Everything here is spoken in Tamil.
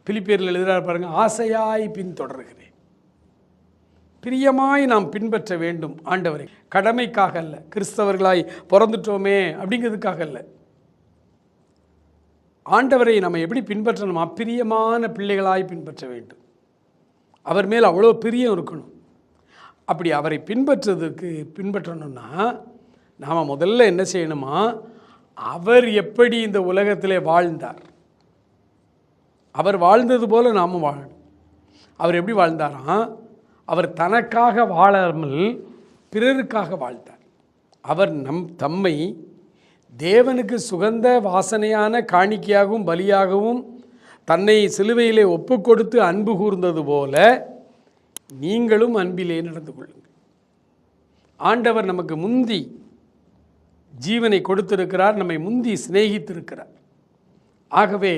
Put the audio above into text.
பிலிப்பியரில் எழுதுகிறார் பாருங்க, ஆசையாய் பின்தொடர்கிறேன். பிரியமாய் நாம் பின்பற்ற வேண்டும் ஆண்டவரை. கடமைக்காக அல்ல, கிறிஸ்தவர்களாய் பிறந்துட்டோமே அப்படிங்கிறதுக்காக அல்ல. ஆண்டவரை நம்ம எப்படி பின்பற்றணும்? அப்பிரியமான பிள்ளைகளாய் பின்பற்ற வேண்டும். அவர் மேல் அவ்வளோ பிரியம் இருக்கணும். அப்படி அவரை பின்பற்றணும்னா நாம் முதல்ல என்ன செய்யணுமா? அவர் எப்படி இந்த உலகத்திலே வாழ்ந்தார், அவர் வாழ்ந்தது போல நாம் வாழணும். அவர் எப்படி வாழ்ந்தாராம்? அவர் தனக்காக வாழாமல் பிறருக்காக வாழ்ந்தார். அவர் தம்மை தேவனுக்கு சுகந்த வாசனையான காணிக்கையாகவும் பலியாகவும் தன்னை சிலுவையிலே ஒப்பு கொடுத்து அன்பு கூர்ந்தது போல நீங்களும் அன்பிலே நடந்து கொள்ளுங்கள். ஆண்டவர் நமக்கு முந்தி ஜீவனை கொடுத்திருக்கிறார், நம்மை முந்தி சிநேகித்திருக்கிறார். ஆகவே